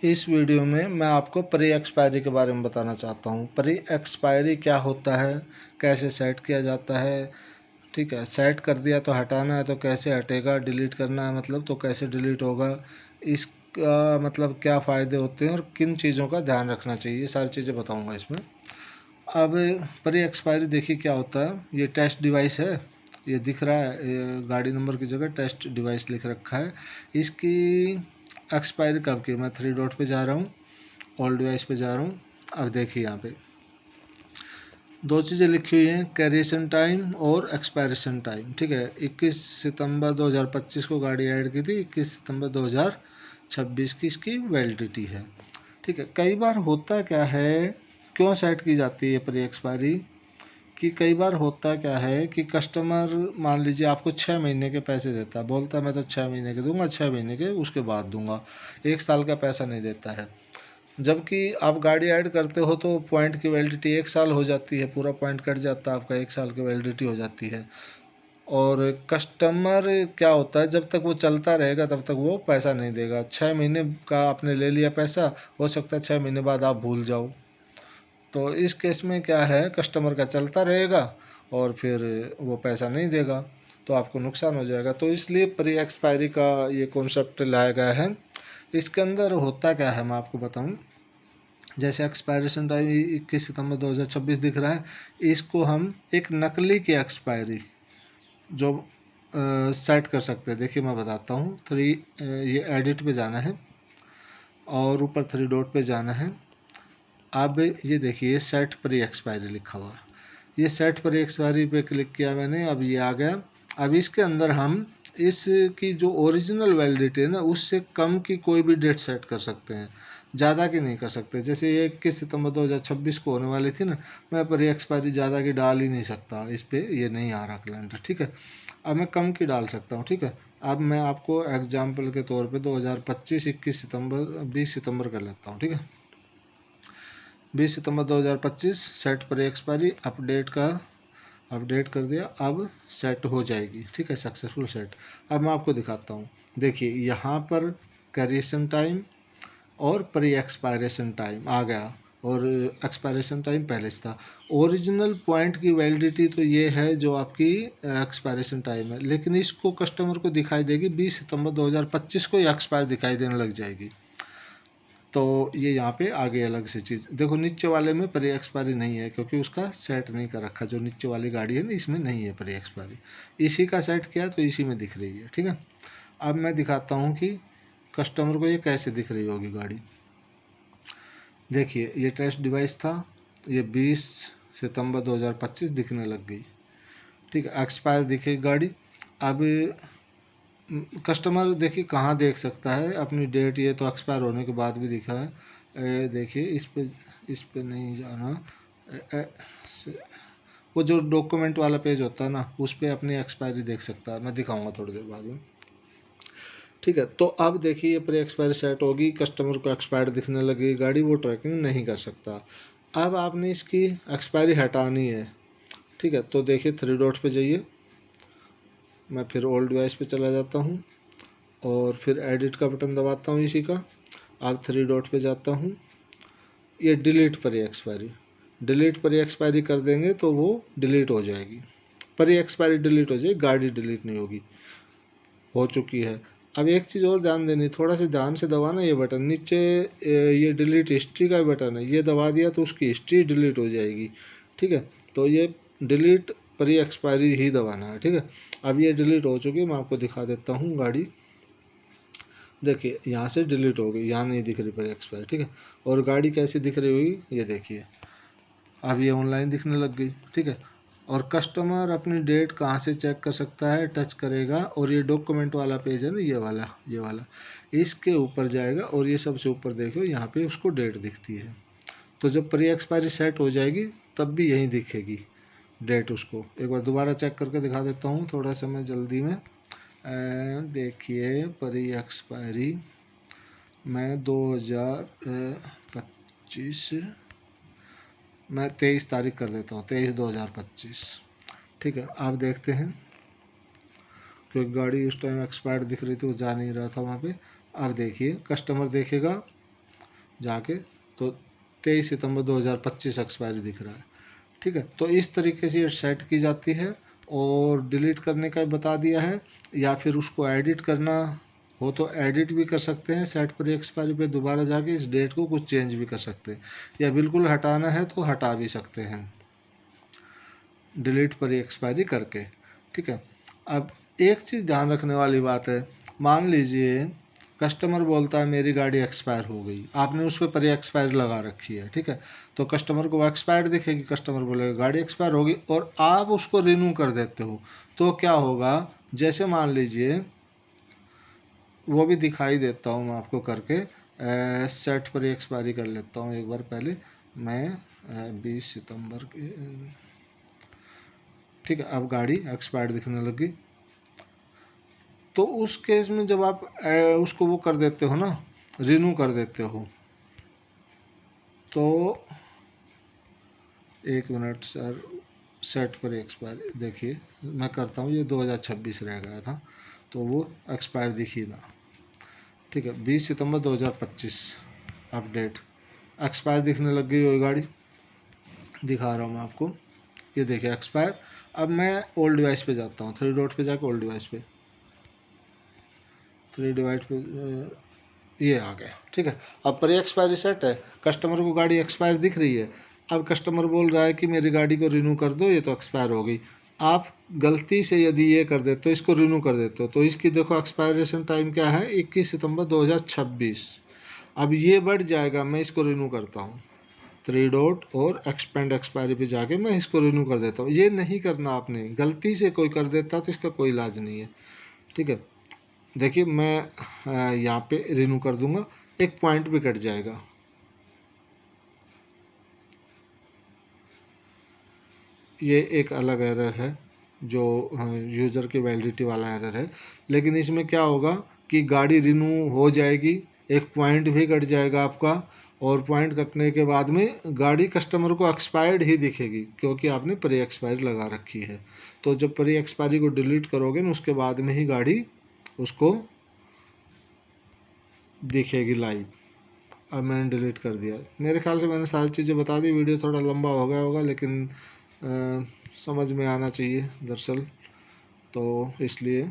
इस वीडियो में मैं आपको प्री एक्सपायरी के बारे में बताना चाहता हूँ। प्री एक्सपायरी क्या होता है, कैसे सेट किया जाता है। ठीक है, सेट कर दिया तो हटाना है तो कैसे हटेगा, डिलीट करना है मतलब तो कैसे डिलीट होगा, इसका मतलब क्या फ़ायदे होते हैं और किन चीज़ों का ध्यान रखना चाहिए, ये सारी चीज़ें बताऊँगा इसमें। अब प्री एक्सपायरी देखिए क्या होता है। ये टेस्ट डिवाइस है, ये दिख रहा है, ये गाड़ी नंबर की जगह टेस्ट डिवाइस लिख रखा है। इसकी एक्सपायरी कब की, मैं 3 डॉट पे जा रहा हूँ, ऑल डिवाइस पे जा रहा हूँ। अब देखिए यहाँ पे दो चीज़ें लिखी हुई हैं, कैरिएशन टाइम और एक्सपायरेशन टाइम। ठीक है, 21 सितंबर 2025 को गाड़ी ऐड की थी, 21 सितंबर 2026 की इसकी वैलिडिटी है। ठीक है, कई बार होता क्या है, क्यों सेट की जाती है प्री एक्सपायरी, कि कई बार होता क्या है कि कस्टमर मान लीजिए आपको 6 महीने के पैसे देता है, बोलता है मैं तो 6 महीने के दूंगा, 6 महीने के उसके बाद दूंगा, 1 साल का पैसा नहीं देता है। जबकि आप गाड़ी ऐड करते हो तो पॉइंट की वैलिडिटी 1 साल हो जाती है, पूरा पॉइंट कट जाता है आपका, 1 साल की वैलिडिटी हो जाती है। और कस्टमर क्या होता है, जब तक वो चलता रहेगा तब तक वो पैसा नहीं देगा। 6 महीने का आपने ले लिया पैसा, हो सकता है 6 महीने बाद आप भूल जाओ। तो इस केस में क्या है, कस्टमर का चलता रहेगा और फिर वो पैसा नहीं देगा तो आपको नुकसान हो जाएगा। तो इसलिए प्री एक्सपायरी का ये कॉन्सेप्ट लाया गया है। इसके अंदर होता क्या है मैं आपको बताऊं। जैसे एक्सपायरेशन टाइम 21 सितंबर 2026 दिख रहा है, इसको हम एक नकली की एक्सपायरी जो सेट कर सकते हैं। देखिए मैं बताता हूँ, ये एडिट पे जाना है और ऊपर 3 डॉट पे जाना है। अब ये देखिए सेट प्री एक्सपायरी लिखा हुआ है, ये सेट प्री एक्सपायरी पे क्लिक किया मैंने, अब ये आ गया। अब इसके अंदर हम इसकी जो ओरिजिनल वैलिडिटी है ना, उससे कम की कोई भी डेट सेट कर सकते हैं, ज़्यादा की नहीं कर सकते। जैसे ये 21 सितंबर 2026 को होने वाली थी ना, मैं प्री एक्सपायरी ज़्यादा की डाल ही नहीं सकता, इस पर ये नहीं आ रहा कैलेंडर। ठीक है, अब मैं कम की डाल सकता हूँ। ठीक है, अब मैं आपको एग्जाम्पल के तौर पे 2025 21 सितंबर 20 सितंबर कर लेता हूँ। ठीक है, 20 सितंबर 2025 सेट पर एक्सपायरी अपडेट कर दिया, अब सेट हो जाएगी। ठीक है, सक्सेसफुल सेट। अब मैं आपको दिखाता हूँ, देखिए यहाँ पर कैरिएशन टाइम और प्री एक्सपायरेशन टाइम आ गया और एक्सपायरेशन टाइम पहले से था। ओरिजिनल पॉइंट की वैलिडिटी तो ये है जो आपकी एक्सपायरेशन टाइम है, लेकिन इसको कस्टमर को दिखाई देगी 20 सितंबर 2025 को ये एक्सपायर दिखाई देने लग जाएगी। तो ये यहाँ पे आगे अलग से चीज़ देखो, नीचे वाले में प्री एक्सपायरी नहीं है क्योंकि उसका सेट नहीं कर रखा। जो नीचे वाली गाड़ी है ना, इसमें नहीं है प्री एक्सपायरी, इसी का सेट किया तो इसी में दिख रही है। ठीक है, अब मैं दिखाता हूँ कि कस्टमर को ये कैसे दिख रही होगी गाड़ी। देखिए ये टेस्ट डिवाइस था, ये 20 सितंबर 2025 दिखने लग गई। ठीक है, एक्सपायर दिखेगी गाड़ी। अब कस्टमर देखिए कहाँ देख सकता है अपनी डेट, ये तो एक्सपायर होने के बाद भी दिखा है। देखिए इस पे नहीं जाना। वो जो डॉक्यूमेंट वाला पेज होता है ना, उस पर अपनी एक्सपायरी देख सकता है, मैं दिखाऊंगा थोड़ी देर बाद में। ठीक है, तो अब देखिए ये प्री एक्सपायरी सेट होगी, कस्टमर को एक्सपायर्ड दिखने लगी गाड़ी, वो ट्रैकिंग नहीं कर सकता। अब आपने इसकी एक्सपायरी हटानी है। ठीक है, तो देखिए 3 डॉट पे जाइए, मैं फिर ओल्ड डिवाइस पे चला जाता हूँ और फिर एडिट का बटन दबाता हूँ इसी का। अब 3 डॉट पे जाता हूँ, ये delete pre expiry, delete pre expiry कर देंगे तो वो डिलीट हो जाएगी। प्री एक्सपायरी डिलीट हो जाएगी, गाड़ी डिलीट नहीं होगी, हो चुकी है। अब एक चीज़ और ध्यान देनी, थोड़ा सा ध्यान से दबाना ये बटन नीचे, ये डिलीट हिस्ट्री का बटन है, ये दबा दिया तो उसकी हिस्ट्री डिलीट हो जाएगी। ठीक है, तो ये डिलीट प्री एक्सपायरी ही दबाना है। ठीक है, अब ये डिलीट हो चुकी है, मैं आपको दिखा देता हूँ गाड़ी। देखिए यहाँ से डिलीट हो गई, यहाँ नहीं दिख रही प्री एक्सपायरी। ठीक है, और गाड़ी कैसी दिख रही होगी ये देखिए, अब ये ऑनलाइन दिखने लग गई। ठीक है, और कस्टमर अपनी डेट कहाँ से चेक कर सकता है, टच करेगा और ये डॉक्यूमेंट वाला पेज है ना, ये वाला इसके ऊपर जाएगा और ये सबसे ऊपर देखो यहाँ पे उसको डेट दिखती है। तो जब प्री एक्सपायरी सेट हो जाएगी तब भी यहीं दिखेगी डेट उसको। एक बार दोबारा चेक करके दिखा देता हूँ, थोड़ा सा मैं जल्दी में। देखिए प्री एक्सपायरी मैं 2025, मैं 23 तारीख कर देता हूँ, 23/2025। ठीक है, आप देखते हैं क्योंकि गाड़ी उस टाइम एक्सपायर्ड दिख रही थी, वो जा नहीं रहा था वहाँ पे। अब देखिए कस्टमर देखेगा जाके तो 23 सितंबर 2025 एक्सपायरी दिख रहा है। ठीक है, तो इस तरीके से ये सेट की जाती है। और डिलीट करने का बता दिया है, या फिर उसको एडिट करना हो तो एडिट भी कर सकते हैं। सेट प्री एक्सपायरी पे दोबारा जाके इस डेट को कुछ चेंज भी कर सकते हैं, या बिल्कुल हटाना है तो हटा भी सकते हैं डिलीट प्री एक्सपायरी करके। ठीक है, अब एक चीज़ ध्यान रखने वाली बात है, मान लीजिए कस्टमर बोलता है मेरी गाड़ी एक्सपायर हो गई, आपने उस पर प्री एक्सपायर लगा रखी है। ठीक है, तो कस्टमर को एक्सपायर्ड दिखेगी, कस्टमर बोलेगा गाड़ी एक्सपायर होगी, और आप उसको रिन्यू कर देते हो, तो क्या होगा, जैसे मान लीजिए वो भी दिखाई देता हूँ मैं आपको करके, सेट प्री एक्सपायरी कर लेता हूँ एक बार पहले मैं 20 सितंबर की। ठीक है, अब गाड़ी एक्सपायर्ड दिखने लगी। तो उस केस में जब आप उसको वो कर देते हो ना, रिन्यू कर देते हो, तो एक मिनट सर, सेट पर एक्सपायर देखिए मैं करता हूँ, ये 2026 रह गया था तो वो एक्सपायर दिखी ना। ठीक है, 20 सितंबर 2025 अपडेट, एक्सपायर दिखने लग गई वही गाड़ी, दिखा रहा हूँ मैं आपको, ये देखिए एक्सपायर। अब मैं ओल्ड डिवाइस पे जाता हूँ, 3 डॉट पे जाकर ओल्ड डिवाइस पे, 3 डिवाइस पे ये आ गया। ठीक है, अब प्री एक्सपायरी सेट है, कस्टमर को गाड़ी एक्सपायर दिख रही है। अब कस्टमर बोल रहा है कि मेरी गाड़ी को रिन्यू कर दो, ये तो एक्सपायर हो गई। आप गलती से यदि ये कर देते हो, इसको रिन्यू कर देते हो, तो इसकी देखो एक्सपायरेशन टाइम क्या है, 21 सितंबर 2026। अब ये बढ़ जाएगा, मैं इसको रिन्यू करता हूँ, 3 डॉट और एक्सपेंड एक्सपायरी पे जाके मैं इसको रिन्यू कर देता हूँ। ये नहीं करना आपने, गलती से कोई कर देता तो इसका कोई इलाज नहीं है। ठीक है, देखिए मैं यहाँ पे रिन्यू कर दूंगा, एक पॉइंट भी कट जाएगा। ये एक अलग एरर है जो यूज़र की वैलिडिटी वाला एरर है, लेकिन इसमें क्या होगा कि गाड़ी रिन्यू हो जाएगी, एक पॉइंट भी कट जाएगा आपका, और पॉइंट कटने के बाद में गाड़ी कस्टमर को एक्सपायर्ड ही दिखेगी, क्योंकि आपने प्री एक्सपायरी लगा रखी है। तो जब प्री एक्सपायरी को डिलीट करोगे ना, उसके बाद में ही गाड़ी उसको दिखेगी लाइव। अब मैंने डिलीट कर दिया। मेरे ख्याल से मैंने सारी चीज़ें बता दी, वीडियो थोड़ा लंबा हो गया होगा, लेकिन समझ में आना चाहिए दरअसल, तो इसलिए